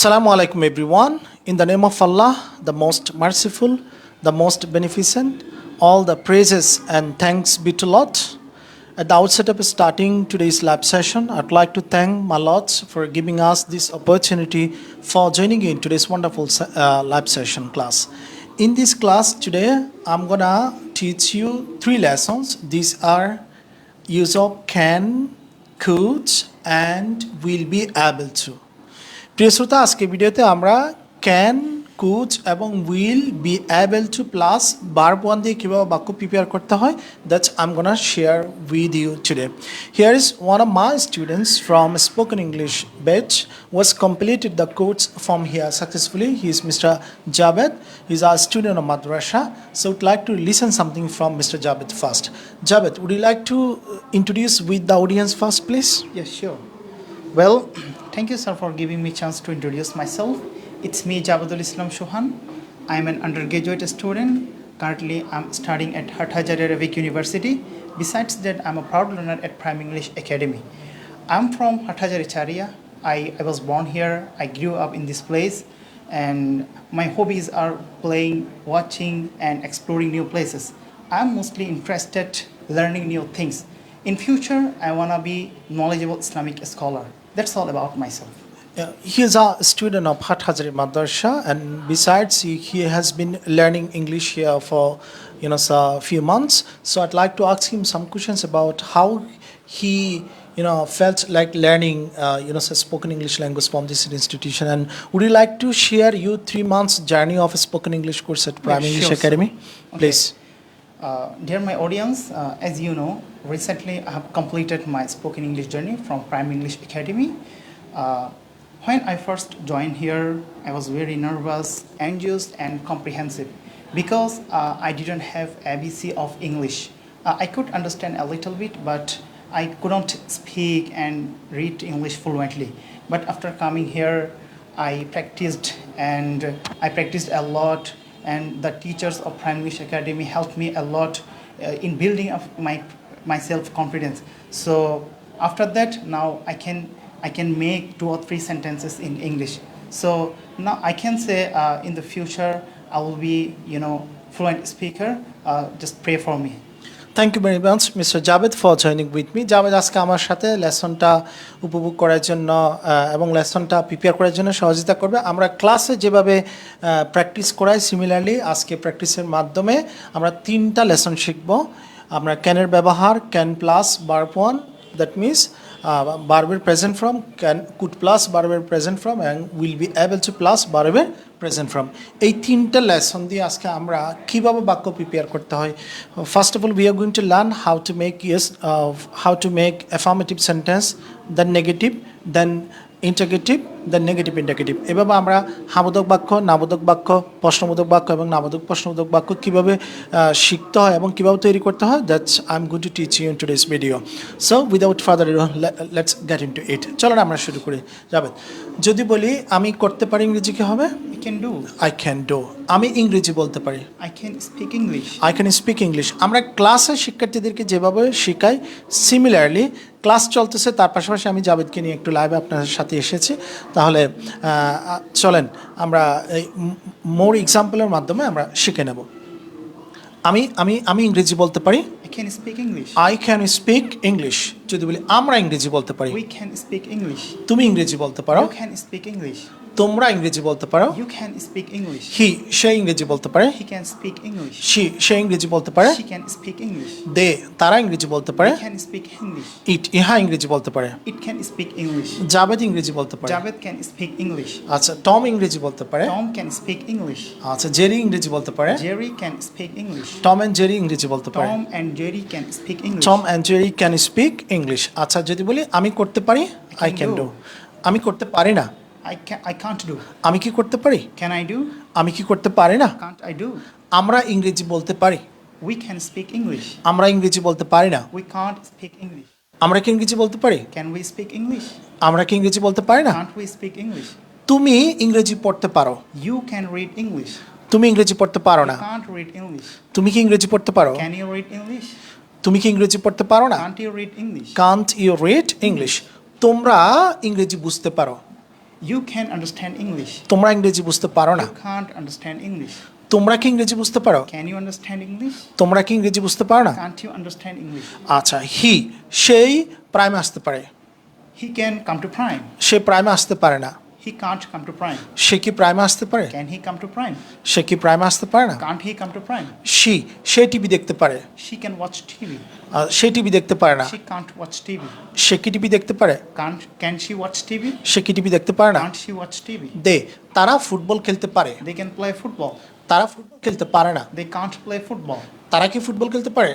Assalamu alaikum everyone. In the name of Allah, the most merciful, the most beneficent, all the praises and thanks be to Lord. At the outset of starting today's lab session, I'd like to thank my Lords for giving us this opportunity for joining in today's wonderful lab session class. In this class today, I'm gonna teach you 3 lessons. These are use of can, could, and will be able to. প্রিয় শ্রোতা, আজকে ভিডিওতে আমরা can, could এবং will be able to plus verb one দিয়ে কীভাবে বাক্য prepare করতে হয় that's I am gonna share with you today. Here is one of my students from spoken English batch was completed the course from here successfully. He is Mr. Javed. He is a student of Madrasa. So would like to listen something from Mr. Javed first. Javed, would you like to introduce with the audience first, please? Yes, sure. Well, thank you, sir, for giving me a chance to introduce myself. It's me, Javedul Islam Shohan. I'm an undergraduate student. Currently, I'm studying at Hathazar Arabic University. Besides that, I'm a proud learner at Prime English Academy. I'm from Hathazar area. I was born here. I grew up in this place. And my hobbies are playing, watching, and exploring new places. I'm mostly interested learning new things. In future, I want to be knowledgeable Islamic scholar. That's all about myself. He is a student of Hathazar Madrasa, and besides, he has been learning English here for a few months. So I'd like to ask him some questions about how he felt like learning spoken English language from this institution. And would you like to share your 3 months journey of spoken English course at Prime English Academy, please? Dear my audience, as you know, recently I have completed my spoken English journey from Prime English Academy. When I first joined here, I was very nervous, anxious, and comprehensive because I didn't have ABC of English. I could understand a little bit, but I couldn't speak and read English fluently. But after coming here, I practiced a lot. And the teachers of Prime English Academy helped me a lot in building up my self-confidence. So after that, now I can make 2 or 3 sentences in English. So now I can say in the future I will be fluent speaker. Just pray for me. Thank you very much mister Javed for joining with me. Javed আজকে আমার সাথে লেসনটা উপভোগ করার জন্য এবং লেসনটা prepare করার জন্য সহযোগিতা করবে। আমরা ক্লাসে যেভাবে প্র্যাকটিস করাই সিমিলারলি আজকে প্র্যাকটিসের মাধ্যমে আমরা 3টা লেসন শিখব। আমরা ক্যানের ব্যবহার, can plus verb one, that means ভার্বের present form, can could plus ভার্বের present form and will be able to plus ভার্বের প্রেজেন্ট ফর্ম। এই 3টা লেসন দিয়ে আজকে আমরা কীভাবে বাক্য প্রিপেয়ার করতে হয়। First of all we are going to learn how to make affirmative sentence, then negative, then interrogative, then negative interrogative. এভাবে আমরা হাবোধক বাক্য, নাবোধক বাক্য, প্রশ্নবোধক বাক্য এবং নাবোধক প্রশ্নবোধক বাক্য কীভাবে শিখতে হয় এবং কীভাবে তৈরি করতে হয় that's I am going to teach you in today's video. So without further let's get into it. চলো আমরা শুরু করি। যাবে যদি বলি আমি করতে পারি, ইংরেজি কী হবে? I can do. আমি ইংরেজি বলতে পারি। I can speak English. I can speak English. আমরা ক্লাসে শিক্ষার্থীদেরকে যেভাবে শেখাই সিমিলারলি ক্লাস চলতেছে, তার পাশাপাশি আমি জাভেদকে নিয়ে একটু লাইভে আপনাদের সাথে এসেছি। তাহলে চলেন আমরা এই মোর এক্সাম্পলের মাধ্যমে আমরা শিখে নেব। আমি ইংরেজি বলতে পারি। I can speak English. I can speak English. যদি বলি আমরা ইংরেজি বলতে পারি। We can speak English. তুমি ইংরেজি বলতে পারো। You can speak English. তোমরা ইংরেজি বলতে পারো। You can speak English. সে ইংরেজি বলতে পারে। He can speak English. সে ইংরেজি বলতে পারে। She can speak English. তারা ইংরেজি বলতে পারে। They can speak English. ইহা ইংরেজি বলতে পারে। It can speak English. Javed ইংরেজি বলতে পারে। Javed can speak English. আচ্ছা, টম ইংরেজি বলতে পারে। Tom can speak English. আচ্ছা, জেরি ইংরেজি বলতে পারে। Jerry can speak English. Tom and Jerry ইংরেজি বলতে পারে। Tom and Jerry can speak English. Tom and Jerry can speak English. আচ্ছা, যদি বলি আমি করতে পারি, আই ক্যান ডু। আমি করতে পারি না, I can't do. আমি কি করতে পারি? Can I do? আমি কি করতে পারি না? Can't I do? আমরা ইংরেজি বলতে পারি। We can speak English. আমরা ইংরেজি বলতে পারি না। We can't speak English. আমরা কি ইংরেজি বলতে পারি? Can we speak English? আমরা কি ইংরেজি বলতে পারি না? Can't we speak English? তুমি ইংরেজি পড়তে পারো। You can read English. তুমি ইংরেজি পড়তে পারো না। You can't read English. তুমি কি ইংরেজি পড়তে পারো? Can you read English? তুমি কি ইংরেজি পড়তে পারো না? Can't you read English? Can't you read English? তোমরা ইংরেজি বুঝতে পারো। You can understand English. তোমরা ইংরেজি বুঝতে পারো না। You can't understand English. তোমরা কি ইংরেজি বুঝতে পারো? Can you understand English? তোমরা কি ইংরেজি বুঝতে পারো না? Can't you understand English? আচ্ছা, হি সেই প্রাইমে আসতে পারে, He can come to prime. সে প্রাইমে আসতে পারে না। He can't come to prime. সে কি প্রাইমে আসতে পারে? Can he come to prime? সে কি প্রাইমে আসতে পারে না। Can't he come to prime? Say TV দেখতে পারে, She can watch TV. Say TV দেখতে পারে না। She can't watch TV. সে কি টিভি দেখতে পারে? Can she watch TV? সে কি টিভি দেখতে পারে না। Can't she watch TV? তারা ফুটবল খেলতে পারে, They can play football. তারা ফুটবল খেলতে পারে না। They can't play football. তারা কি ফুটবল খেলতে পারে?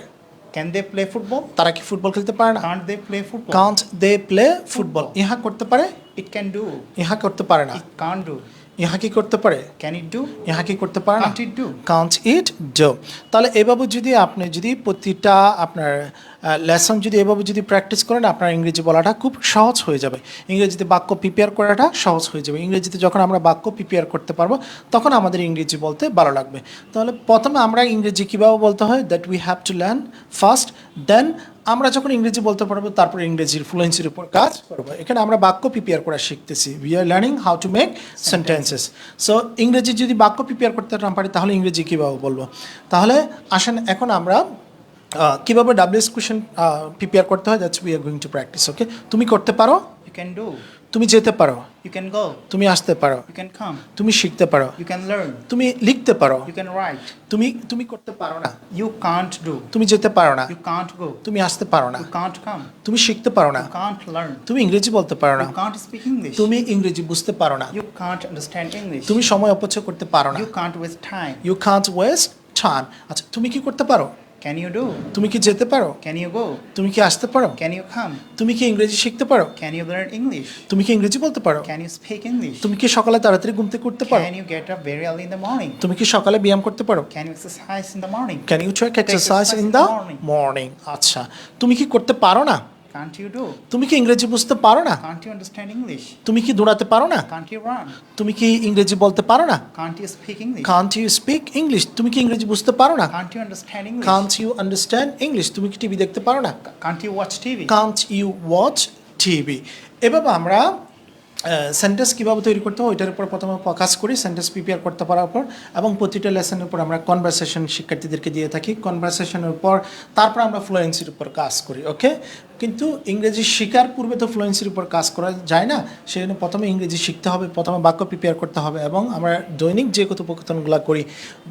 Can they play football? তারা কি ফুটবল খেলতে পারে না। Can't they play football? Can't they play football. ইহা করতে পারে, It can do. ইহা করতে পারে না। It can't do. ইহা কি করতে পারে? Can it do? ইহা কি করতে পারে না। Can't it do? Can't it do. তাহলে এভাবে যদি আপনি যদি প্রতিটা আপনার লেসন যদি এভাবে যদি প্র্যাকটিস করেন, আপনার ইংরেজি বলাটা খুব সহজ হয়ে যাবে। ইংরেজিতে বাক্য প্রিপেয়ার করাটা সহজ হয়ে যাবে। ইংরেজিতে যখন আমরা বাক্য প্রিপেয়ার করতে পারবো, তখন আমাদের ইংরেজি বলতে ভালো লাগবে। তাহলে প্রথমে আমরা ইংরেজি কীভাবে বলতে হয়, that we have to learn first, then আমরা যখন ইংরেজি বলতে পারবো, তারপর ইংরেজির ফ্লুয়েন্সির উপর কাজ করবো। এখানে আমরা বাক্য প্রিপেয়ার করা শিখতেছি। We are learning how to make sentences. So ইংরেজি যদি বাক্য প্রিপেয়ার করতে না পারি, তাহলে ইংরেজি কীভাবে বলবো। তাহলে আসেন এখন আমরা কীভাবে ডাব্লিউএস কোয়েশ্চেন প্রিপেয়ার করতে হয়, that's we are going to practise. Okay, তুমি করতে পারো, You can do. তুমি যেতে পারো, You can go. তুমি আসতে পারো, You can come. তুমি শিখতে পারো, You can learn. তুমি লিখতে পারো, You can write. তুমি করতে পারো না, You can't do. তুমি যেতে পারো না, You can't go. তুমি আসতে পারো না, You can't come. তুমি শিখতে পারো না, You can't learn. তুমি ইংরেজি বলতে পারো না, You can't speak English. তুমি ইংরেজি বুঝতে পারো না, You can't understand English. তুমি সময় অপচয় করতে পারো না, You can't waste time. You can't waste time. আচ্ছা, তুমি কি করতে পারো? Can you do? তুমি কি যেতে পারো? Can you go? তুমি কি আসতে পারো? Can you come? তুমি কি ইংরেজি শিখতে পারো? Can you learn English? তুমি কি ইংরেজি বলতে পারো? Can you speak English? তুমি কি সকালে তাড়াতাড়ি ঘুম থেকে উঠতে পারো? Can you get up very early in the morning? তুমি কি সকালে ব্যায়াম করতে পারো? Can you exercise in the morning? Can you trek exercise in the morning? আচ্ছা, তুমি কি করতে পারো না? Can't you do? তুমি কি ইংরেজি বুঝতে পারো না? Can't you understand English? তুমি কি দৌড়াতে পারো না? Can't you run? তুমি কি ইংরেজি বলতে পারো না? Can't you speak English? Can't you speak English? তুমি কি ইংরেজি বুঝতে পারো না? Can't you understand English? Can't you understand English? তুমি কি টিভি দেখতে পারো না? Can't you watch TV? Can't you watch TV? এভাবে আমরা সেন্টেন্স কীভাবে তৈরি করতে হয় ওইটার উপর প্রথমে ফোকাস করি, সেন্টেন্স প্রিপেয়ার করতে পারার পর, এবং প্রতিটা লেসনের উপর আমরা কনভারসেশন শিক্ষার্থীদেরকে দিয়ে থাকি। কনভারসেশনের উপর তারপর আমরা ফ্লুয়েন্সির উপর কাজ করি। ওকে, কিন্তু ইংরেজি শেখার পূর্বে তো ফ্লুয়েন্সির উপর কাজ করা যায় না, সেই জন্য প্রথমে ইংরেজি শিখতে হবে, প্রথমে বাক্য প্রিপেয়ার করতে হবে, এবং আমরা দৈনিক যে কথোপকথনগুলো করি,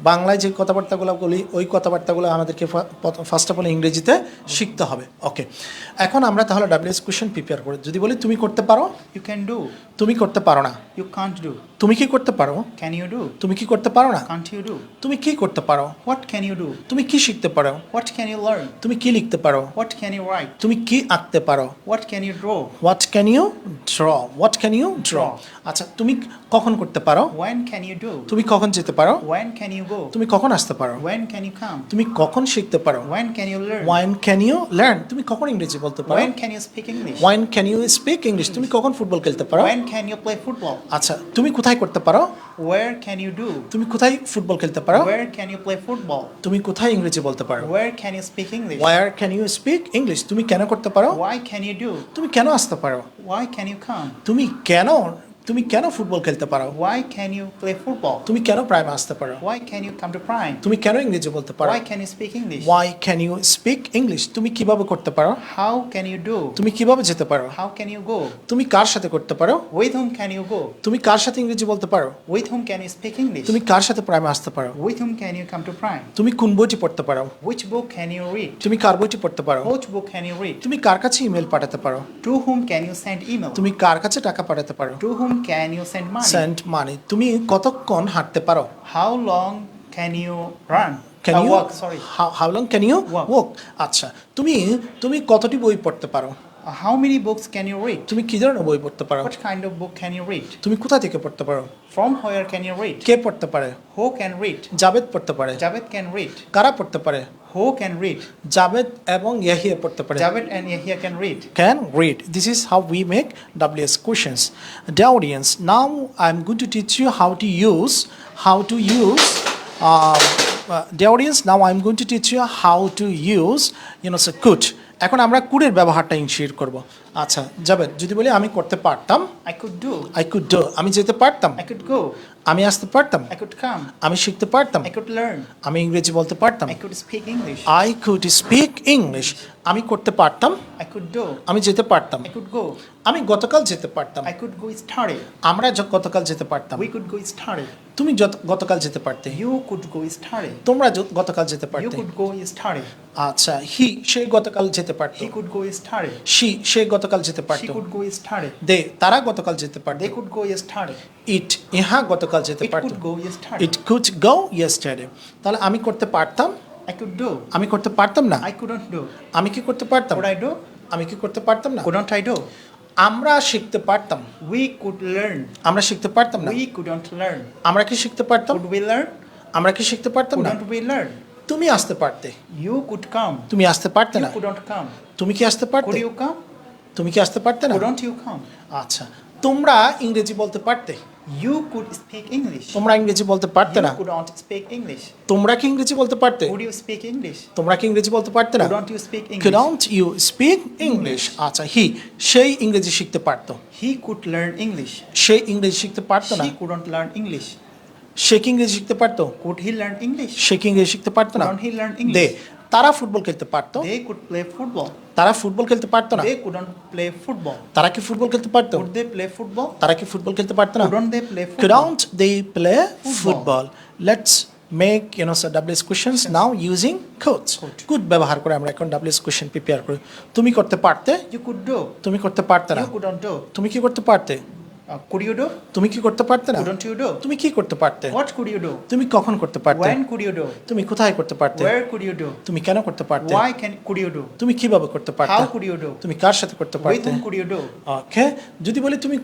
বাংলায় যে কথাবার্তাগুলো বলি, ওই কথাবার্তাগুলো আমাদেরকে ফার্স্ট অফ অল ইংরেজিতে শিখতে হবে। ওকে, এখন আমরা তাহলে ডাব্লিউএস কোয়েশ্চেন প্রিপেয়ার করি। যদি বলি তুমি করতে পারো, You can do. তুমি করতে পারো না। You can't do. তুমি কি করতে পারো? Can you do? তুমি কি করতে পারো না? Can't you do? তুমি কি করতে পারো? What can you do? তুমি কি শিখতে পারো? What can you learn? তুমি কি লিখতে পারো? What can you write? তুমি কি আঁকতে পারো? What can you draw? What can you draw? What can you draw? আচ্ছা, তুমি কখন করতে পারো? When can you do? তুমি কখন যেতে পারো? When can you go? তুমি কখন আসতে পারো? When can you come? তুমি কখন শিখতে পারো? When can you learn? When can you learn? তুমি কখন ইংরেজি বলতে পারো? When can you speak English? When can you speak English? তুমি কখন ফুটবল খেলতে পারো? When can you play football? আচ্ছা, তুমি কোথায় করতে পারো? Where can you do? তুমি কোথায় ফুটবল খেলতে পারো? Where can you play football? তুমি কোথায় ইংরেজি বলতে পারো? Where can you speak English? Where can you speak English? তুমি কেন করতে পারো? Why can you do? তুমি কেন আসতে পারো? Why can you come? তুমি কেন ফুটবল খেলতে পারো? Why can you play football? তুমি কেন প্রাইমে আসতে পারো? Why can you come to prime? তুমি কেন ইংরেজি বলতে পারো? Why can you speak English? Why can you speak English? তুমি কিভাবে করতে পারো? How can you do? তুমি কিভাবে যেতে পারো? How can you go? তুমি কার সাথে করতে পারো? With whom can you go? তুমি কার সাথে ইংরেজি বলতে পারো? With whom can you speak English? তুমি কার সাথে প্রাইমে আসতে পারো? With whom can you come to prime? তুমি কোন বইটি পড়তে পারো? Which book can you read? তুমি কার বইটি পড়তে পারো? Which book can you read? তুমি কার কাছে ইমেল পাঠাতে পারো? To whom can you send email? তুমি কার কাছে টাকা পাঠাতে পারো? To whom can you send money? Send money. তুমি কতক্ষণ হাঁটতে পারো? How long can you run? Can you walk? Sorry. How long can you Walk. walk? আচ্ছা, তুমি কতটি বই পড়তে পারো? How many books can you read? তুমি কি ধরনের বই পড়তে পারো? What kind of book can you read? তুমি কোথা থেকে পড়তে পারো? From where can you read? কে পড়তে পারে? Who can read? জাবেদ পড়তে পারে। Javed can read. কারা পড়তে পারে? Who can read? জাবেদ এবং ইয়াহিয়া পড়তে পারে। Javed and Yahya can read. Can read. This is how we make WS questions. Dear audience, now I'm going to teach you how to use dear audience, now I'm going to teach you how to use so could. এখন আমরা কুডের ব্যবহারটা ensure করব। আচ্ছা জাবেদ, যদি বলি আমি করতে পারতাম, I could do. I could do, আমি যেতে পারতাম, I could go. আমি আসতে পারতাম, I could come. আমি শিখতে পারতাম, I could learn. আমি ইংরেজি বলতে পারতাম, I could speak English. I could speak English, আমি করতে পারতাম, I could do. আমি যেতে পারতাম, I could go. আমি গতকাল যেতে পারতাম, I could go study. আমরা গতকাল যেতে পারতাম, We could go study. তুমি গতকাল যেতে পারতে, You could go study. তোমরা গতকাল যেতে You পারতে। could go study. আচ্ছা, সে গতকাল যেতে পারত, He could go study. সে গতকাল যেতে She পারত, could go study. তারা গতকাল যেতে পারত, They could go study. ইহা গতকাল যেতে It পারত, could go study. It could go yesterday. তাহলে আমি করতে পারতাম, I could do. আমি করতে পারতাম না, I couldn't do. আমি কি করতে পারতাম, Could I do? আমি কি করতে পারতাম না, Couldn't I do? আমরা শিখতে পারতাম, We could learn. আমরা শিখতে পারতাম না, We couldn't learn. আমরা কি শিখতে পারতাম, Could we learn? আমরা কি শিখতে পারতাম না, Couldn't we learn? তুমি আসতে পারতে, You could come. তুমি আসতে পারতে You না, couldn't come. তুমি কি আসতে পারতে, Could you come? তুমি কি আসতে পারতে না। Couldn't you come? আচ্ছা, তোমরা ইংরেজি বলতে পারতে, You could speak English. তোমরা ইংরেজি বলতে পারতে না, You couldn't speak English. তোমরা কি ইংরেজি বলতে পারতে, Could you speak English? তোমরা কি ইংরেজি বলতে পারতে না, Couldn't you speak English? couldn't you speak English? আচ্ছা, সেই ইংরেজি শিখতে পারতো, He could learn English. সে ইংরেজি শিখতে পারতো না, She couldn't learn English. সে কি ইংরেজি শিখতে পারতো, Could he learn English? সে কি ইংরেজি শিখতে পারতো না। Couldn't he learn English? তারা ফুটবল খেলতে পারতো, They could play football. তারা ফুটবল খেলতে পারতো না, They couldn't play football. তারা কি ফুটবল খেলতে পারতো, Could they play football? তারা কি ফুটবল খেলতে পারতো না, Couldn't they play football? couldn't they play football? Let's make WS questions now using codes. Could ব্যবহার করে আমরা এখন WS question প্রিপেয়ার করি। তুমি করতে পারতে, You could do. তুমি করতে পারতে না, You couldn't do. তুমি কি করতে পারতে, Could you do? তুমি কি করতে পারতে না, Couldn't you do? তুমি কি করতে পারতে, What could you do? তুমি কখন করতে পারতে, When could you do? তুমি কোথায় করতে পারতে, Where could you do? তুমি কেন করতে পারতে, Why could you do? তুমি কিভাবে করতে পারতে, How could you do? তুমি কার সাথে করতে With পারতে। whom could you do? ওকে, যদি বলি তুমি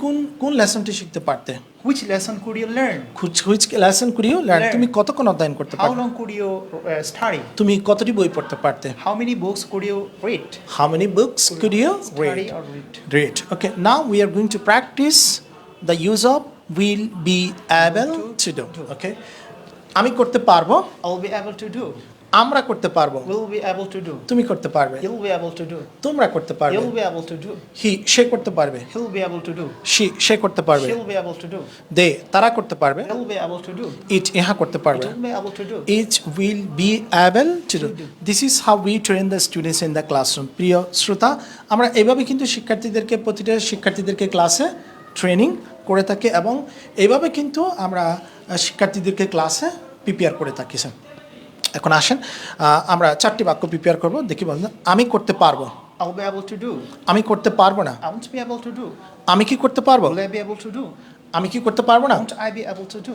কোন লেসনটি শিখতে পারতে, Which lesson could you learn? which lesson could you learn? Learn. তুমি কতক্ষণ অধ্যয়ন করতে How পারতে, long could you study? তুমি কতটি বই পড়তে পারতে, How many books could you read? how many books could you Study read? or read? Great. Okay, now we are going to practice the use of will be able to do. Okay, আমি করতে পারবো, I'll be able to do. আমরা করতে পারবো, Will be able to do. তুমি করতে পারবে, He'll be able to do. তোমরা করতে পারবে, He'll be able to do. সে করতে পারবে, He'll be able to do. সে করতে পারবে, She'll be able to do. তারা করতে পারবে, He'll be able to do. ইহা করতে পারবে, He'll be able to do. each will be able to do. This is how we train the students in the classroom. প্রিয় শ্রোতা, আমরা এভাবে কিন্তু প্রতিটা শিক্ষার্থীদেরকে ক্লাসে ট্রেনিং করে থাকি এবং এইভাবে কিন্তু আমরা শিক্ষার্থীদেরকে ক্লাসে প্রিপেয়ার করে থাকি। স্যার, এখন আসেন আমরা 4টি বাক্য প্রিপেয়ার করব। দেখি বলেন, আমি করতে পারবো, I'll be able to do. আমি করতে পারবো না, I won't be able to do. আমি কি করতে পারবো, Will I be able to do? আমি কি করতে পারবো না, Won't I be able to do?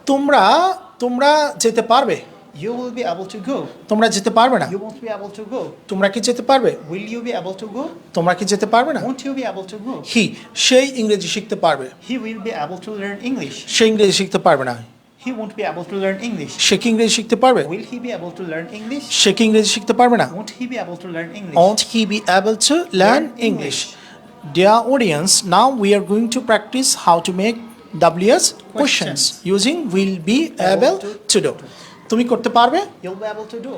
তোমরা যেতে পারবে, You will be able to go. তোমরা যেতে পারবে না, You won't be able to go. তোমরা কি যেতে পারবে, Will you be able to go? তোমরা কি যেতে পারবে না। Won't you be able to go? সেই ইংরেজি শিখতে পারবে, He will be able to learn English. সে ইংরেজি শিখতে পারবে না, He won't be able to learn English. সে কি ইংরেজি শিখতে পারবে, Will he be able to learn English? সে কি ইংরেজি শিখতে পারবে না। Won't he be able to learn English? Won't he be able to learn English? Dear audience, now we are going to practice how to make WS questions using will be able to do. তুমি করতে পারবে, You'll be able to do.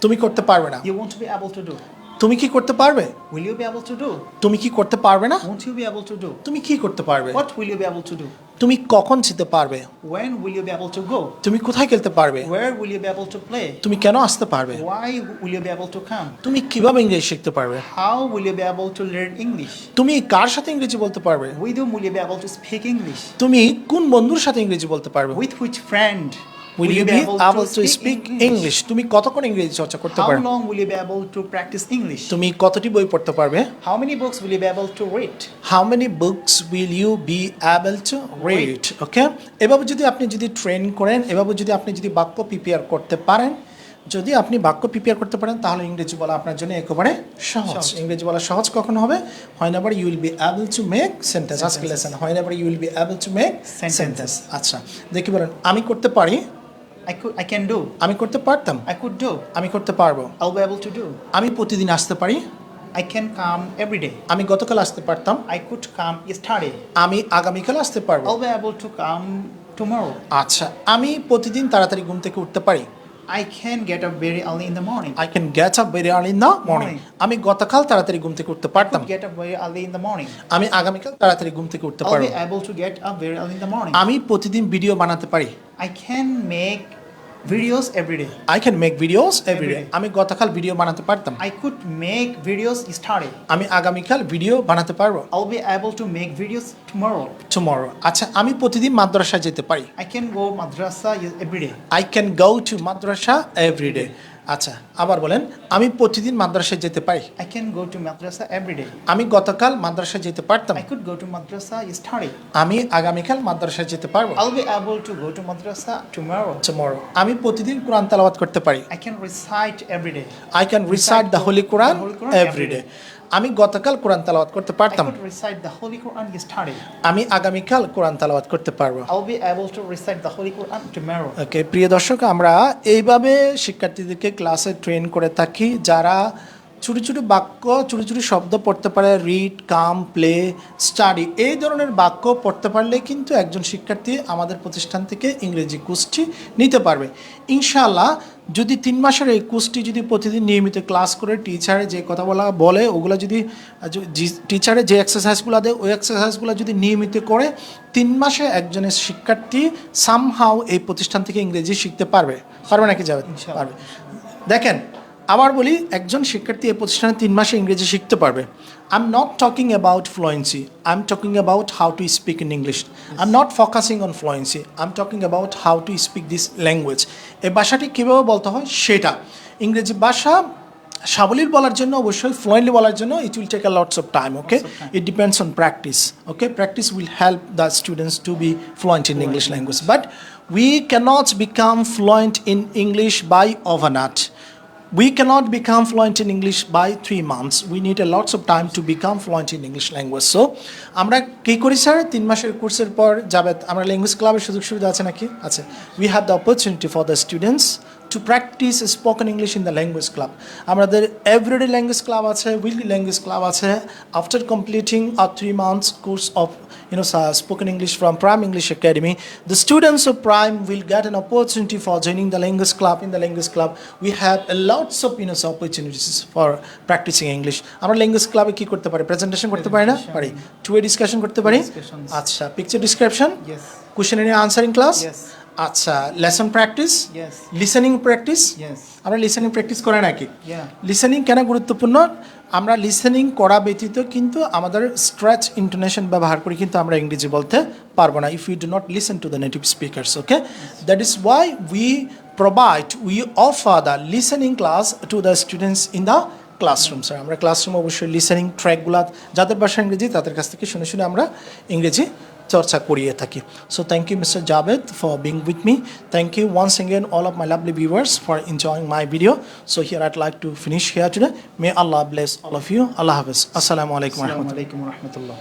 তুমি করতে পারবে না, You won't be able to do. তুমি কি করতে পারবে, Will you be able to do? তুমি কি করতে পারবে না, Won't you be able to do? তুমি কি করতে পারবে, What will you be able to do? তুমি কখন যেতে পারবে, When will you be able to go? তুমি কোথায় খেলতে পারবে, Where will you be able to play? তুমি কেন আসতে পারবে, Why will you be able to come? তুমি কিভাবে ইংরেজি শিখতে পারবে, How will you be able to learn English? তুমি কার সাথে ইংরেজি বলতে পারবে, With whom will you be able to speak English? তুমি কোন বন্ধুর সাথে ইংরেজি বলতে পারবে, With which friend will you be able to speak English? তুমি কতক্ষণ ইংরেজি চর্চা করতে How পারবে, long will you be able to practice English? তুমি কতটি বই পড়তে পারবে, How many books will you be able to read? how many books will you be able to read? Okay, এভাবে যদি আপনি ট্রেন করেন, এভাবে যদি আপনি বাক্য প্রিপেয়ার করতে পারেন, যদি আপনি বাক্য প্রিপেয়ার করতে পারেন, তাহলে ইংরেজি বলা আপনার জন্য একেবারে সহজ। ইংরেজি বলা সহজ কখন হবে, whenever you will be able to make sentence. আজকে lesson, whenever you will be able to make sentence. আচ্ছা, দেখি বলেন, আমি করতে পারি, I can do. আমি করতে পারতাম, I could do. আমি করতে পারবো, I'll be able to do. আমি প্রতিদিন আসতে পারি, I can come every day. আমি গতকাল আসতে পারতাম, I could come yesterday. আমি আগামীকাল আসতে পারবো। I'll be able to come tomorrow. আচ্ছা, আমি প্রতিদিন তাড়াতাড়ি ঘুম থেকে উঠতে পারি, I can get up very early in the morning. I can get up very early in the morning. আমি গতকাল তাড়াতাড়ি ঘুম থেকে উঠতে I পারতাম। could get up very early in the morning. আমি আগামীকাল তাড়াতাড়ি ঘুম থেকে উঠতে I'll পারবো। be able to get up very early in the morning. আমি প্রতিদিন ভিডিও বানাতে পারি। I can make videos every day. I can make videos every day. Every day. আমি গতকাল ভিডিও বানাতে পারতাম। I could make videos yesterday. আমি আগামীকাল ভিডিও বানাতে পারবো। I'll be able to make videos tomorrow. Tomorrow. আচ্ছা আমি প্রতিদিন মাদ্রাসায় যেতে পারি। I can go madrasa every day. I can go to madrasa every day. আচ্ছা আবার বলেন আমি প্রতিদিন মাদ্রাসায় যেতে পারি। I can go to madrasa every day. আমি গতকাল মাদ্রাসায় যেতে পারতাম। I could go to madrasa yesterday. আমি আগামীকাল মাদ্রাসায় যেতে পারবো। I'll be able to go to madrasa tomorrow. Tomorrow. আমি প্রতিদিন কোরআন তেলাওয়াত করতে পারি। I can recite every day. I can recite the Holy Quran every day. আমি গতকাল কোরআন তেলাওয়াত করতে I পারতাম। could recite the Holy Quran yesterday. আমি আগামীকাল কোরআন তেলাওয়াত করতে পারবো। I'll be able to recite the Holy Quran tomorrow. ওকে প্রিয় দর্শক আমরা এইভাবে শিক্ষার্থীদেরকে ক্লাসে ট্রেন করে থাকি যারা ছোটো ছোটো বাক্য ছোটো ছোটো শব্দ পড়তে পারে রিড কাম প্লে স্টাডি এই ধরনের বাক্য পড়তে পারলে কিন্তু একজন শিক্ষার্থী আমাদের প্রতিষ্ঠান থেকে ইংরেজি কোর্সটি নিতে পারবে ইনশাআল্লাহ যদি 3 মাসের এই কোর্সটি যদি প্রতিদিন নিয়মিত ক্লাস করে টিচারে যে কথা বলে ওগুলো যদি টিচারে যে এক্সারসাইজগুলো দেয় ওই এক্সারসাইজগুলো যদি নিয়মিত করে 3 মাসে একজনের শিক্ষার্থী সামহাও এই প্রতিষ্ঠান থেকে ইংরেজি শিখতে পারবে নাকি যাবে পারবে দেখেন আবার বলি একজন শিক্ষার্থী এই প্রতিষ্ঠানে 3 মাসে ইংরেজি শিখতে পারবে I am not talking about fluency I am talking about how to speak in English I am not focusing on fluency I am talking about how to speak this language এই ভাষাটি কীভাবে বলতে হয় সেটা ইংরেজি ভাষা সাবলীল বলার জন্য অবশ্যই ফ্লুয়েন্টলি বলার জন্য it will take a lots of time okay it depends on practice okay practice will help the students to be fluent in English language but we cannot become fluent in English by overnight We cannot become fluent in English by 3 months. We need a lots of time to become fluent in English language. So, আমরা কি করি sir 3 মাসের কোর্সের পর যাবে আমরা language ক্লাবের সুযোগ সুবিধা আছে নাকি আছে we have the opportunity for the students to practice spoken English in the language club. আমাদের everyday language club আছে weekly language club আছে after completing a 3 months course of spoken English from Prime English Academy the students of Prime will get an opportunity for joining the language club in the language club we have a lots of opportunities for practicing English আমরা language club কি করতে পারি presentation করতে পারি না পারি two way discussion করতে পারি আচ্ছা picture description Yes. Question and answering class Yes. আচ্ছা lesson practice Yes. Listening practice Yes. আমরা লিসেনিং প্র্যাকটিস করে নাকি Yeah. লিসেনিং কেন গুরুত্বপূর্ণ আমরা লিসেনিং করা ব্যতীত কিন্তু আমাদের স্ট্রেচ ইন্টোনেশন ব্যবহার করে কিন্তু আমরা ইংরেজি বলতে পারবো না if you do not listen to the native speakers okay that is why we offer the listening class to the students in the classroom sir আমরা ক্লাসরুম অবশ্যই লিসেনিং ট্র্যাকগুলো যাদের ভাষা ইংরেজি তাদের কাছ থেকে শুনে শুনে আমরা ইংরেজি চর্চা করিয়ে থাকি so thank you mister Javed for being with me thank you once again all of my lovely viewers for enjoying my video so here I'd like to finish here today may Allah bless all of you আল্লাহ হাফেজ আসসালামু আলাইকুম Assalamu alaikum wa rahmatullah.